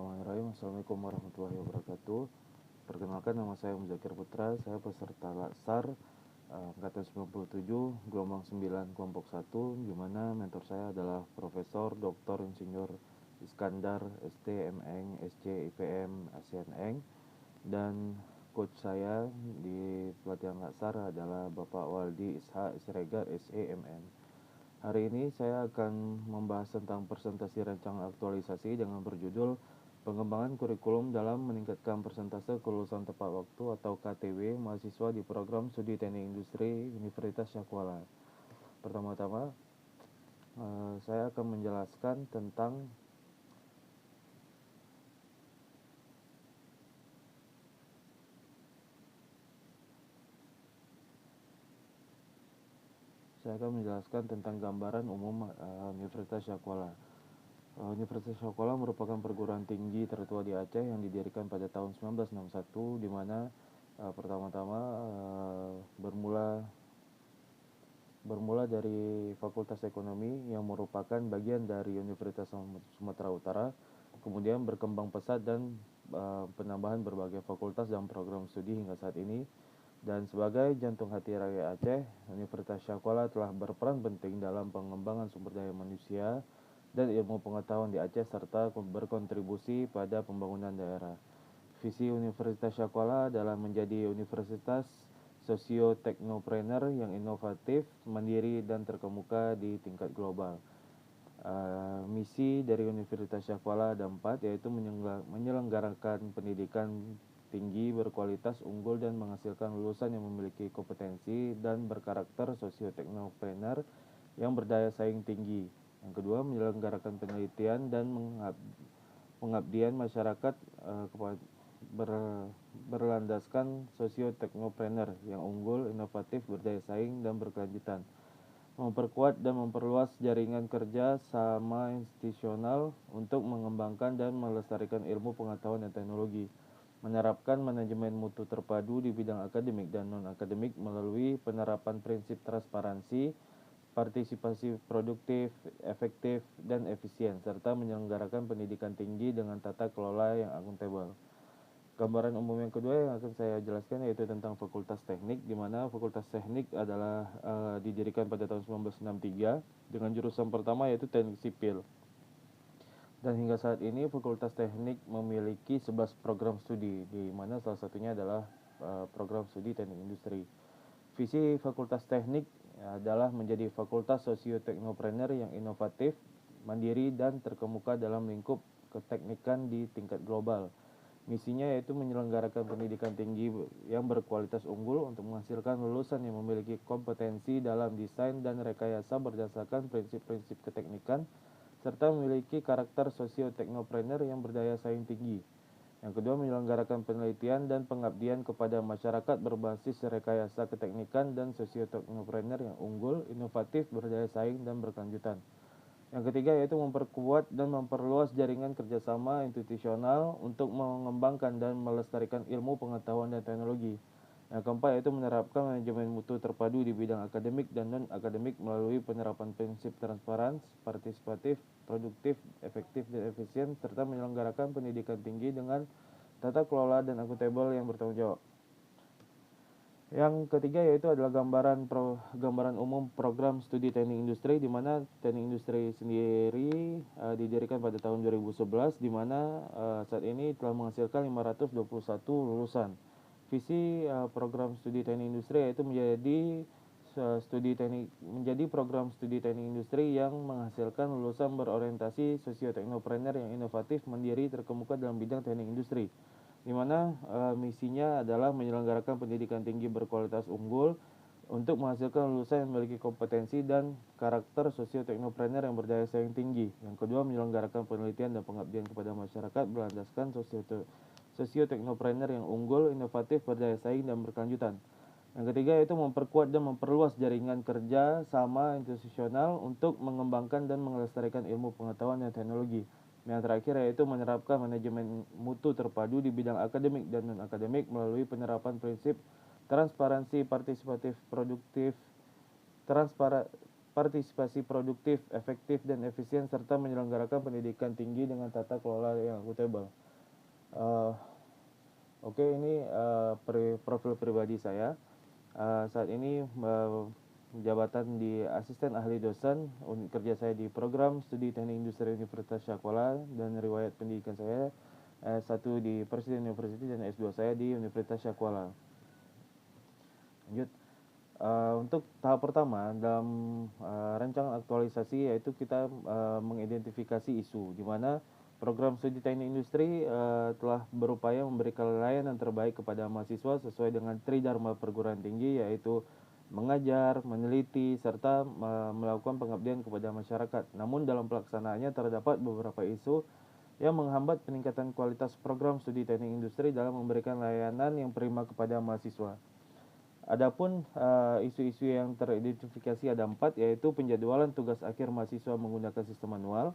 Bismillahirrahmanirrahim. Assalamualaikum warahmatullahi wabarakatuh. Perkenalkan, nama saya Muzakir Putra. Saya peserta Laksar angkatan 97, gelombang 9, kelompok 1, di mana mentor saya adalah Profesor Dr. Insinyur Iskandar ST MN SC IPM ASEAN Eng, dan coach saya di pelatihan Laksar adalah Bapak Waldi Ishak Siregar SE MN. Hari ini saya akan membahas tentang presentasi rancangan aktualisasi dengan berjudul Pengembangan Kurikulum dalam Meningkatkan Persentase Kelulusan Tepat Waktu atau KTW mahasiswa di Program Studi Teknik Industri Universitas Syakuala. Pertama-tama, saya akan menjelaskan tentang gambaran umum Universitas Syakuala. Universitas Syakuala merupakan perguruan tinggi tertua di Aceh yang didirikan pada tahun 1961, di mana pertama-tama bermula dari Fakultas Ekonomi yang merupakan bagian dari Universitas Sumatera Utara, kemudian berkembang pesat dan penambahan berbagai fakultas dan program studi hingga saat ini. Dan sebagai jantung hati rakyat Aceh, Universitas Syakuala telah berperan penting dalam pengembangan sumber daya manusia dan ilmu pengetahuan di Aceh serta berkontribusi pada pembangunan daerah. Visi Universitas Syakuala adalah menjadi universitas sosio-teknopreneur yang inovatif, mandiri, dan terkemuka di tingkat global. Misi dari Universitas Syakuala ada 4, yaitu menyelenggarakan pendidikan tinggi berkualitas unggul dan menghasilkan lulusan yang memiliki kompetensi dan berkarakter sosio-teknopreneur yang berdaya saing tinggi. Yang kedua, menyelenggarakan penelitian dan pengabdian masyarakat berlandaskan sosio-teknopreneur yang unggul, inovatif, berdaya saing, dan berkelanjutan. Memperkuat dan memperluas jaringan kerja sama institusional untuk mengembangkan dan melestarikan ilmu pengetahuan dan teknologi. Menerapkan manajemen mutu terpadu di bidang akademik dan non-akademik melalui penerapan prinsip transparansi, partisipasi produktif, efektif, dan efisien, serta menyelenggarakan pendidikan tinggi dengan tata kelola yang akuntabel. Gambaran umum yang kedua yang akan saya jelaskan yaitu tentang Fakultas Teknik, di mana Fakultas Teknik adalah didirikan pada tahun 1963 dengan jurusan pertama yaitu Teknik Sipil. Dan hingga saat ini Fakultas Teknik memiliki 11 program studi, di mana salah satunya adalah program studi Teknik Industri. Visi Fakultas Teknik adalah menjadi fakultas sosio-teknopreneur yang inovatif, mandiri, dan terkemuka dalam lingkup keteknikan di tingkat global. Misinya yaitu menyelenggarakan pendidikan tinggi yang berkualitas unggul untuk menghasilkan lulusan yang memiliki kompetensi dalam desain dan rekayasa berdasarkan prinsip-prinsip keteknikan, serta memiliki karakter sosio-teknopreneur yang berdaya saing tinggi. Yang kedua, menyelenggarakan penelitian dan pengabdian kepada masyarakat berbasis rekayasa keteknikan dan sosio-teknopreneur yang unggul, inovatif, berdaya saing, dan berkelanjutan. Yang ketiga yaitu memperkuat dan memperluas jaringan kerjasama institusional untuk mengembangkan dan melestarikan ilmu pengetahuan dan teknologi. Yang keempat yaitu menerapkan manajemen mutu terpadu di bidang akademik dan non-akademik melalui penerapan prinsip transparan, partisipatif, produktif, efektif, dan efisien, serta menyelenggarakan pendidikan tinggi dengan tata kelola dan akuntabel yang bertanggung jawab. Yang ketiga yaitu adalah gambaran umum program studi teknik industri, di mana teknik industri sendiri didirikan pada tahun 2011, di mana saat ini telah menghasilkan 521 lulusan. Visi program studi teknik industri yaitu menjadi program studi teknik industri yang menghasilkan lulusan berorientasi sosio-teknopreneur yang inovatif, mandiri, terkemuka dalam bidang teknik industri, di mana misinya adalah menyelenggarakan pendidikan tinggi berkualitas unggul untuk menghasilkan lulusan yang memiliki kompetensi dan karakter sosio-teknopreneur yang berdaya saing tinggi. Yang kedua, menyelenggarakan penelitian dan pengabdian kepada masyarakat berlandaskan sosio-teknopreneur yang unggul, inovatif, berdaya saing, dan berkelanjutan. Yang ketiga yaitu memperkuat dan memperluas jaringan kerja sama institusional untuk mengembangkan dan melestarikan ilmu pengetahuan dan teknologi. Yang terakhir yaitu menerapkan manajemen mutu terpadu di bidang akademik dan non-akademik melalui penerapan prinsip transparansi, partisipatif, produktif, berpartisipasi produktif, efektif, dan efisien, serta menyelenggarakan pendidikan tinggi dengan tata kelola yang akuntabel. Oke, ini profil pribadi saya. Saat ini jabatan di asisten ahli dosen, kerja saya di program studi teknik industri Universitas Syakuala, dan riwayat pendidikan saya S1 di Presiden University dan S2 saya di Universitas Syakuala. Lanjut. Untuk tahap pertama dalam rancangan aktualisasi, yaitu kita mengidentifikasi isu di mana program studi teknik industri telah berupaya memberikan layanan terbaik kepada mahasiswa sesuai dengan tridharma perguruan tinggi, yaitu mengajar, meneliti, serta melakukan pengabdian kepada masyarakat. Namun dalam pelaksanaannya terdapat beberapa isu yang menghambat peningkatan kualitas program studi teknik industri dalam memberikan layanan yang prima kepada mahasiswa. Adapun isu-isu yang teridentifikasi ada 4, yaitu penjadwalan tugas akhir mahasiswa menggunakan sistem manual.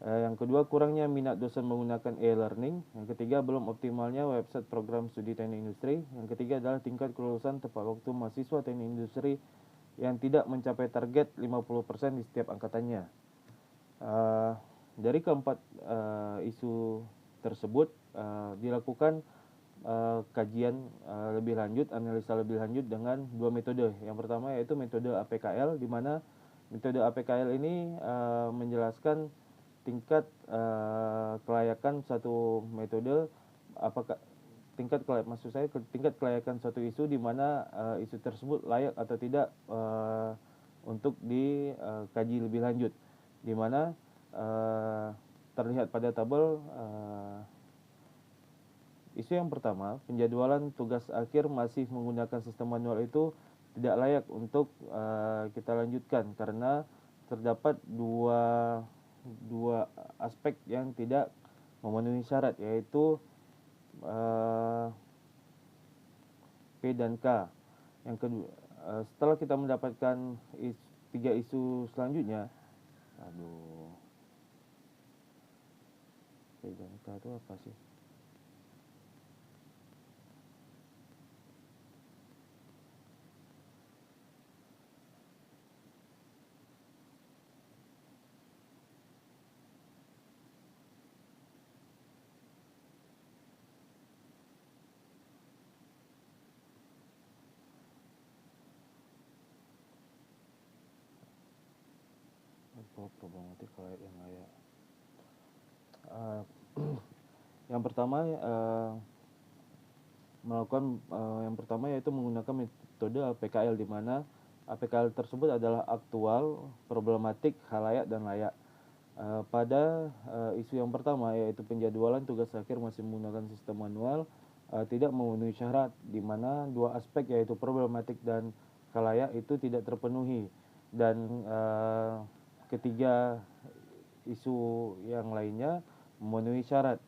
Yang kedua, kurangnya minat dosen menggunakan e-learning. Yang ketiga, belum optimalnya website program studi teknik industri. Yang ketiga adalah tingkat kelulusan tepat waktu mahasiswa teknik industri yang tidak mencapai target 50% di setiap angkatannya. Dari keempat isu tersebut dilakukan kajian lebih lanjut, analisa lebih lanjut dengan 2 metode. Yang pertama yaitu metode APKL, di mana metode APKL ini menjelaskan tingkat kelayakan satu metode, tingkat kelayakan suatu isu, di mana isu tersebut layak atau tidak untuk dikaji lebih lanjut, di mana terlihat pada tabel. Isu yang pertama, penjadwalan tugas akhir masih menggunakan sistem manual itu tidak layak untuk kita lanjutkan karena terdapat dua aspek yang tidak memenuhi syarat, yaitu P dan K. Yang kedua, setelah kita mendapatkan 3 isu selanjutnya, P dan K itu apa sih? Problematik layak yang layak. Yang pertama yaitu menggunakan metode APKL, di mana APKL tersebut adalah aktual, problematik, halayak, dan layak. Pada isu yang pertama, yaitu penjadwalan tugas akhir masih menggunakan sistem manual, tidak memenuhi syarat, di mana dua aspek yaitu problematik dan halayak itu tidak terpenuhi, dan ketiga isu yang lainnya memenuhi syarat,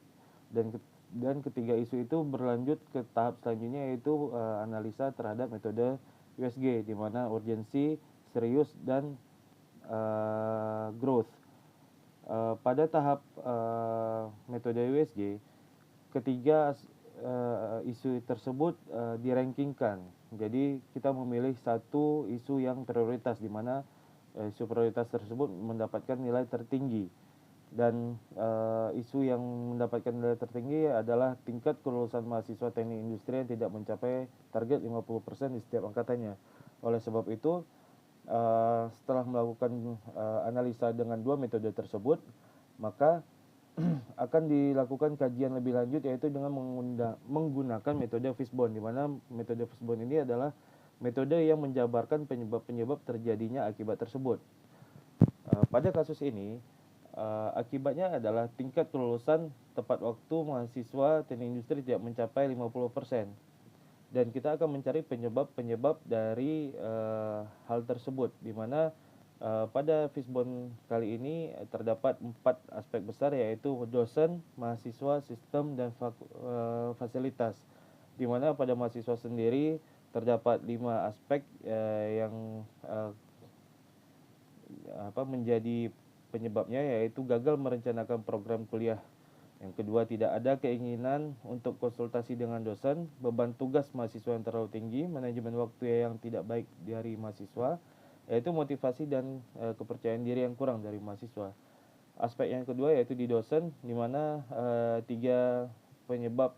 dan ketiga isu itu berlanjut ke tahap selanjutnya, yaitu analisa terhadap metode USG, di mana urgensi, serius, dan growth. Pada tahap metode USG, ketiga isu tersebut dirankingkan. Jadi kita memilih satu isu yang prioritas, di mana isu prioritas tersebut mendapatkan nilai tertinggi, dan isu yang mendapatkan nilai tertinggi adalah tingkat kelulusan mahasiswa teknik industri yang tidak mencapai target 50% di setiap angkatannya. Oleh sebab itu, setelah melakukan analisa dengan 2 metode tersebut, maka akan dilakukan kajian lebih lanjut, yaitu dengan menggunakan metode Fishbone, di mana metode Fishbone ini adalah metode yang menjabarkan penyebab-penyebab terjadinya akibat tersebut. Pada kasus ini, akibatnya adalah tingkat kelulusan tepat waktu mahasiswa teknik industri tidak mencapai 50%. Dan kita akan mencari penyebab-penyebab dari hal tersebut, di mana pada Fishbone kali ini terdapat 4 aspek besar, yaitu dosen, mahasiswa, sistem, dan fasilitas. Di mana pada mahasiswa sendiri terdapat 5 aspek yang menjadi penyebabnya, yaitu gagal merencanakan program kuliah. Yang kedua, tidak ada keinginan untuk konsultasi dengan dosen, beban tugas mahasiswa yang terlalu tinggi, manajemen waktu yang tidak baik dari mahasiswa, yaitu motivasi dan kepercayaan diri yang kurang dari mahasiswa. Aspek yang kedua yaitu di dosen, di mana 3 penyebab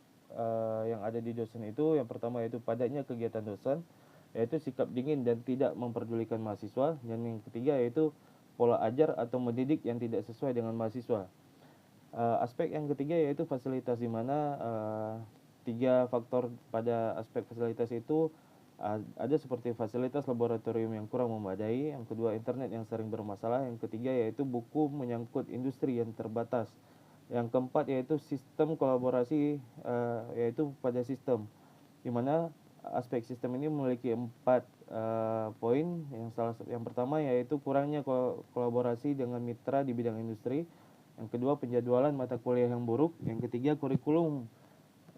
yang ada di dosen itu, yang pertama yaitu padatnya kegiatan dosen, yaitu sikap dingin dan tidak memperdulikan mahasiswa, dan yang ketiga yaitu pola ajar atau mendidik yang tidak sesuai dengan mahasiswa. Aspek yang ketiga yaitu fasilitas, di mana 3 faktor pada aspek fasilitas itu ada seperti fasilitas laboratorium yang kurang memadai, yang kedua internet yang sering bermasalah, yang ketiga yaitu buku menyangkut industri yang terbatas, yang keempat yaitu sistem kolaborasi, yaitu pada sistem, di mana aspek sistem ini memiliki 4 poin. Yang pertama yaitu kurangnya kolaborasi dengan mitra di bidang industri, yang kedua penjadwalan mata kuliah yang buruk, yang ketiga kurikulum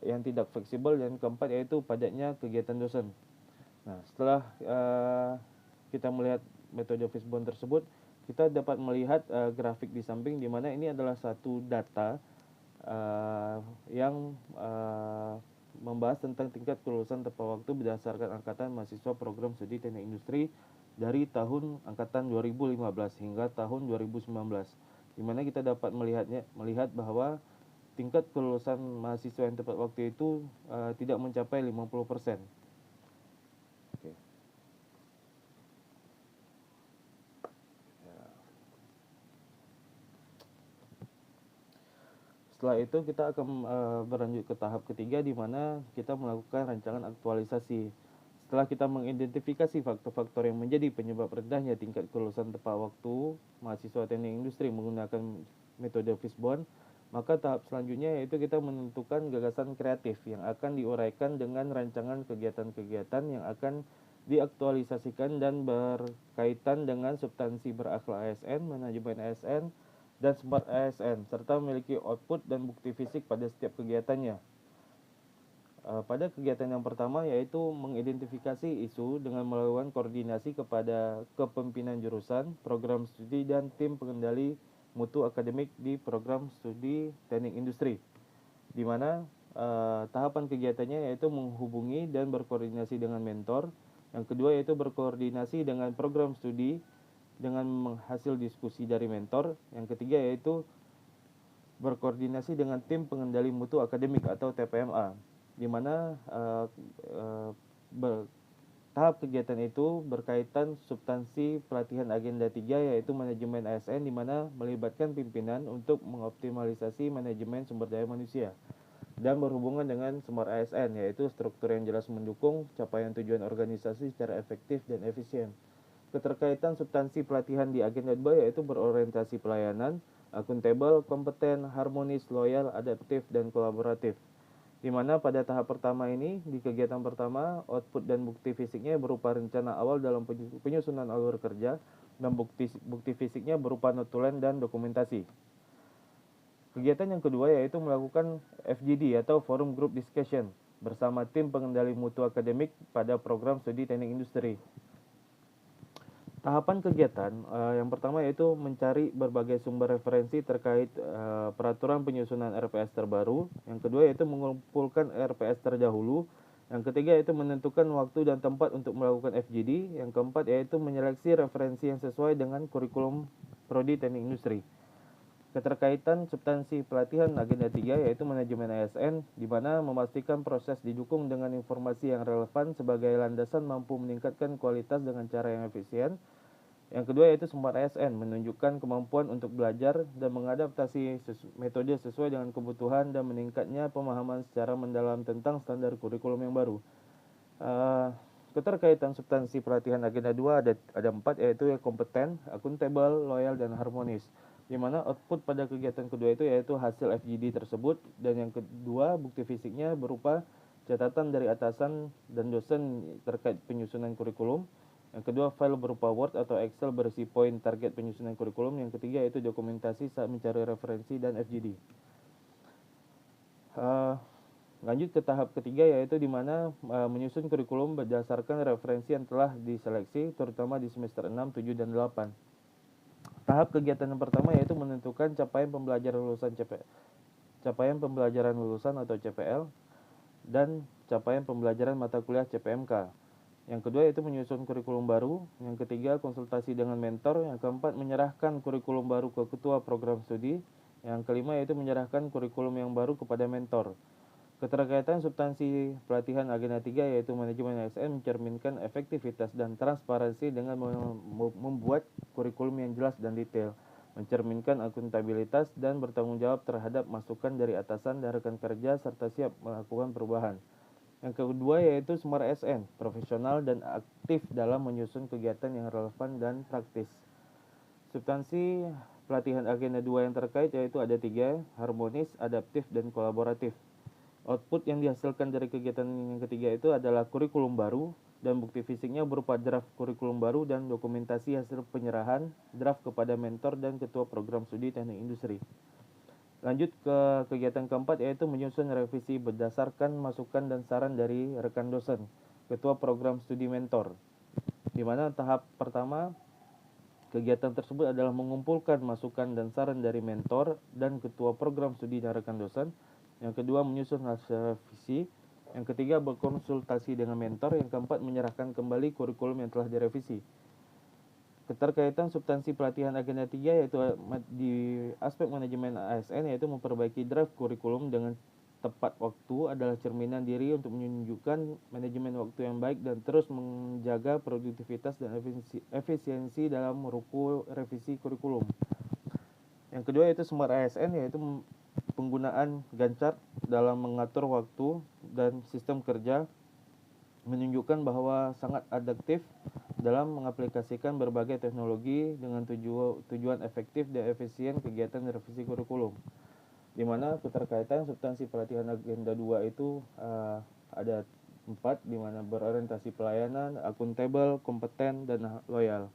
yang tidak fleksibel, dan keempat yaitu padatnya kegiatan dosen. Nah, setelah kita melihat metode Fishbone tersebut, kita dapat melihat grafik di samping, di mana ini adalah satu data yang membahas tentang tingkat kelulusan tepat waktu berdasarkan angkatan mahasiswa program studi teknik industri dari tahun angkatan 2015 hingga tahun 2019, di mana kita dapat melihat bahwa tingkat kelulusan mahasiswa yang tepat waktu itu tidak mencapai 50%. Oke. Setelah itu kita akan berlanjut ke tahap ketiga, di mana kita melakukan rancangan aktualisasi. Setelah kita mengidentifikasi faktor-faktor yang menjadi penyebab rendahnya tingkat kelulusan tepat waktu mahasiswa teknik industri menggunakan metode Fishbone, maka tahap selanjutnya yaitu kita menentukan gagasan kreatif yang akan diuraikan dengan rancangan kegiatan-kegiatan yang akan diaktualisasikan dan berkaitan dengan substansi berakhlak ASN, manajemen ASN, dan smart ASN, serta memiliki output dan bukti fisik pada setiap kegiatannya. Pada kegiatan yang pertama yaitu mengidentifikasi isu dengan melakukan koordinasi kepada kepemimpinan jurusan, program studi, dan tim pengendali mutu akademik di program studi teknik industri, di mana tahapan kegiatannya yaitu menghubungi dan berkoordinasi dengan mentor. Yang kedua yaitu berkoordinasi dengan program studi dengan menghasil diskusi dari mentor. Yang ketiga yaitu berkoordinasi dengan tim pengendali mutu akademik atau TPMA, di mana tahap kegiatan itu berkaitan substansi pelatihan agenda 3 yaitu manajemen ASN, di mana melibatkan pimpinan untuk mengoptimalisasi manajemen sumber daya manusia, dan berhubungan dengan smart ASN yaitu struktur yang jelas mendukung capaian tujuan organisasi secara efektif dan efisien. Keterkaitan substansi pelatihan di agenda 2 yaitu berorientasi pelayanan, akuntabel, kompeten, harmonis, loyal, adaptif, dan kolaboratif. Di mana pada tahap pertama ini, di kegiatan pertama, output dan bukti fisiknya berupa rencana awal dalam penyusunan alur kerja, dan bukti fisiknya berupa notulen dan dokumentasi. Kegiatan yang kedua yaitu melakukan FGD atau Forum Group Discussion bersama tim pengendali mutu akademik pada program studi teknik industri. Tahapan kegiatan yang pertama yaitu mencari berbagai sumber referensi terkait peraturan penyusunan RPS terbaru. Yang kedua yaitu mengumpulkan RPS terdahulu. Yang ketiga yaitu menentukan waktu dan tempat untuk melakukan FGD. Yang keempat yaitu menyeleksi referensi yang sesuai dengan kurikulum prodi teknik industri. Keterkaitan substansi pelatihan agenda 3 yaitu manajemen ASN, di mana memastikan proses didukung dengan informasi yang relevan sebagai landasan mampu meningkatkan kualitas dengan cara yang efisien. Yang kedua yaitu smart ASN, menunjukkan kemampuan untuk belajar dan mengadaptasi metode sesuai dengan kebutuhan dan meningkatnya pemahaman secara mendalam tentang standar kurikulum yang baru. Keterkaitan substansi pelatihan agenda 2 ada 4 yaitu kompeten, akuntabel, loyal, dan harmonis. Di mana output pada kegiatan kedua itu yaitu hasil FGD tersebut, dan yang kedua bukti fisiknya berupa catatan dari atasan dan dosen terkait penyusunan kurikulum. Yang kedua file berupa Word atau Excel berisi poin target penyusunan kurikulum. Yang ketiga yaitu dokumentasi saat mencari referensi dan FGD. Lanjut ke tahap ketiga yaitu di mana menyusun kurikulum berdasarkan referensi yang telah diseleksi, terutama di semester 6, 7, dan 8. Tahap kegiatan yang pertama yaitu menentukan capaian pembelajaran lulusan atau CPL dan capaian pembelajaran mata kuliah CPMK. Yang kedua yaitu menyusun kurikulum baru. Yang ketiga konsultasi dengan mentor. Yang keempat menyerahkan kurikulum baru ke ketua program studi. Yang kelima yaitu menyerahkan kurikulum yang baru kepada mentor. Keterkaitan substansi pelatihan agenda 3 yaitu manajemen ASN mencerminkan efektivitas dan transparansi dengan membuat kurikulum yang jelas dan detail, mencerminkan akuntabilitas dan bertanggung jawab terhadap masukan dari atasan dan rekan kerja serta siap melakukan perubahan. Yang kedua yaitu Smart ASN, profesional dan aktif dalam menyusun kegiatan yang relevan dan praktis. Substansi pelatihan agenda 2 yang terkait yaitu ada 3, harmonis, adaptif, dan kolaboratif. Output yang dihasilkan dari kegiatan yang ketiga itu adalah kurikulum baru dan bukti fisiknya berupa draft kurikulum baru dan dokumentasi hasil penyerahan draft kepada mentor dan ketua program studi teknik industri. Lanjut ke kegiatan keempat yaitu menyusun revisi berdasarkan masukan dan saran dari rekan dosen, ketua program studi mentor. Di mana tahap pertama kegiatan tersebut adalah mengumpulkan masukan dan saran dari mentor dan ketua program studi dan rekan dosen. Yang kedua menyusun hasil revisi. Yang ketiga berkonsultasi dengan mentor. Yang keempat menyerahkan kembali kurikulum yang telah direvisi. Keterkaitan substansi pelatihan agenda 3 yaitu di aspek manajemen ASN yaitu memperbaiki draft kurikulum dengan tepat waktu adalah cerminan diri untuk menunjukkan manajemen waktu yang baik dan terus menjaga produktivitas dan efisiensi dalam meruku revisi kurikulum. Yang kedua yaitu Smart ASN yaitu penggunaan Gantt dalam mengatur waktu dan sistem kerja menunjukkan bahwa sangat adaptif dalam mengaplikasikan berbagai teknologi dengan tujuan efektif dan efisien kegiatan revisi kurikulum. Di mana keterkaitan substansi pelatihan agenda 2 itu ada 4, di mana berorientasi pelayanan, akuntabel, kompeten, dan loyal.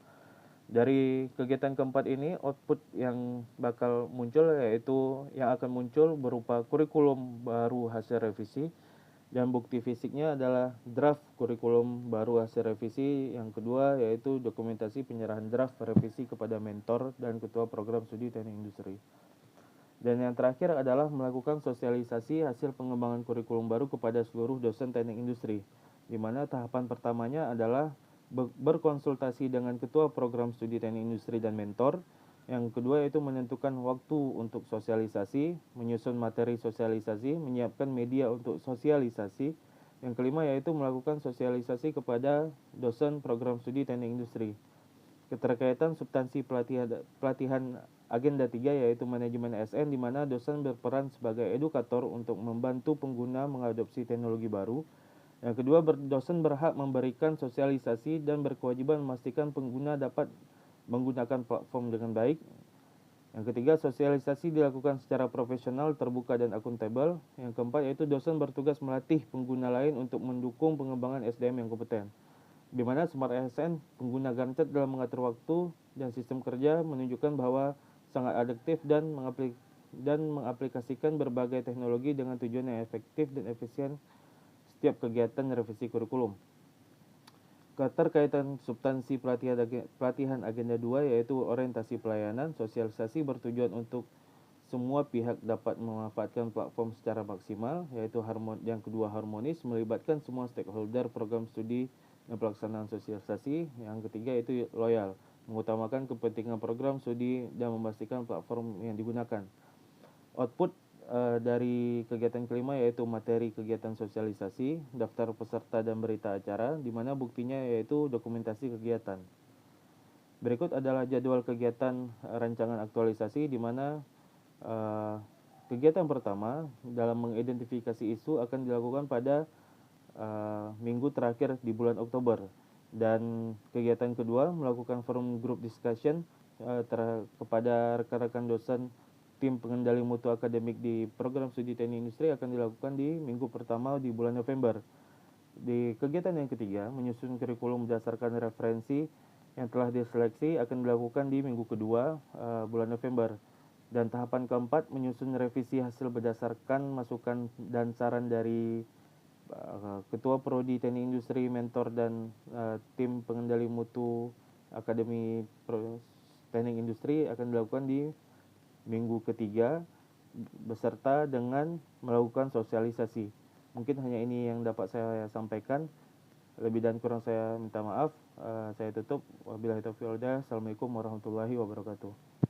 Dari kegiatan keempat ini, output yang bakal muncul yaitu yang akan muncul berupa kurikulum baru hasil revisi, dan bukti fisiknya adalah draft kurikulum baru hasil revisi. Yang kedua yaitu dokumentasi penyerahan draft revisi kepada mentor dan ketua program studi teknik industri. Dan yang terakhir adalah melakukan sosialisasi hasil pengembangan kurikulum baru kepada seluruh dosen teknik industri, di mana tahapan pertamanya adalah berkonsultasi dengan ketua program studi teknik industri dan mentor. Yang kedua yaitu menentukan waktu untuk sosialisasi, menyusun materi sosialisasi, menyiapkan media untuk sosialisasi. Yang kelima yaitu melakukan sosialisasi kepada dosen program studi teknik industri. Keterkaitan substansi pelatihan agenda 3 yaitu manajemen ASN, di mana dosen berperan sebagai edukator untuk membantu pengguna mengadopsi teknologi baru. Yang kedua, dosen berhak memberikan sosialisasi dan berkewajiban memastikan pengguna dapat menggunakan platform dengan baik. Yang ketiga, sosialisasi dilakukan secara profesional, terbuka, dan akuntabel. Yang keempat, yaitu dosen bertugas melatih pengguna lain untuk mendukung pengembangan SDM yang kompeten. Di mana Smart ASN, pengguna Gantt dalam mengatur waktu dan sistem kerja menunjukkan bahwa sangat adaptif dan mengaplikasikan berbagai teknologi dengan tujuan yang efektif dan efisien setiap kegiatan revisi kurikulum. Keterkaitan substansi pelatihan agenda 2 yaitu orientasi pelayanan, sosialisasi bertujuan untuk semua pihak dapat memanfaatkan platform secara maksimal, yaitu yang kedua harmonis, melibatkan semua stakeholder program studi dan pelaksanaan sosialisasi. Yang ketiga yaitu loyal, mengutamakan kepentingan program studi dan memastikan platform yang digunakan. Output dari kegiatan kelima yaitu materi kegiatan sosialisasi, daftar peserta dan berita acara, di mana buktinya yaitu dokumentasi kegiatan. Berikut adalah jadwal kegiatan rancangan aktualisasi, di mana kegiatan pertama dalam mengidentifikasi isu akan dilakukan pada minggu terakhir di bulan Oktober, dan kegiatan kedua melakukan forum group discussion kepada rekan-rekan dosen tim pengendali mutu akademik di program studi teknik industri akan dilakukan di minggu pertama di bulan November. Di kegiatan yang ketiga, menyusun kurikulum berdasarkan referensi yang telah diseleksi akan dilakukan di minggu kedua bulan November. Dan tahapan keempat, menyusun revisi hasil berdasarkan masukan dan saran dari ketua prodi teknik industri, mentor, dan tim pengendali mutu akademi teknik industri akan dilakukan di minggu ketiga beserta dengan melakukan sosialisasi. Mungkin hanya ini yang dapat saya sampaikan. Lebih dan kurang saya minta maaf. Saya tutup. Wabillahi taufiq wal hidayah. Assalamualaikum warahmatullahi wabarakatuh.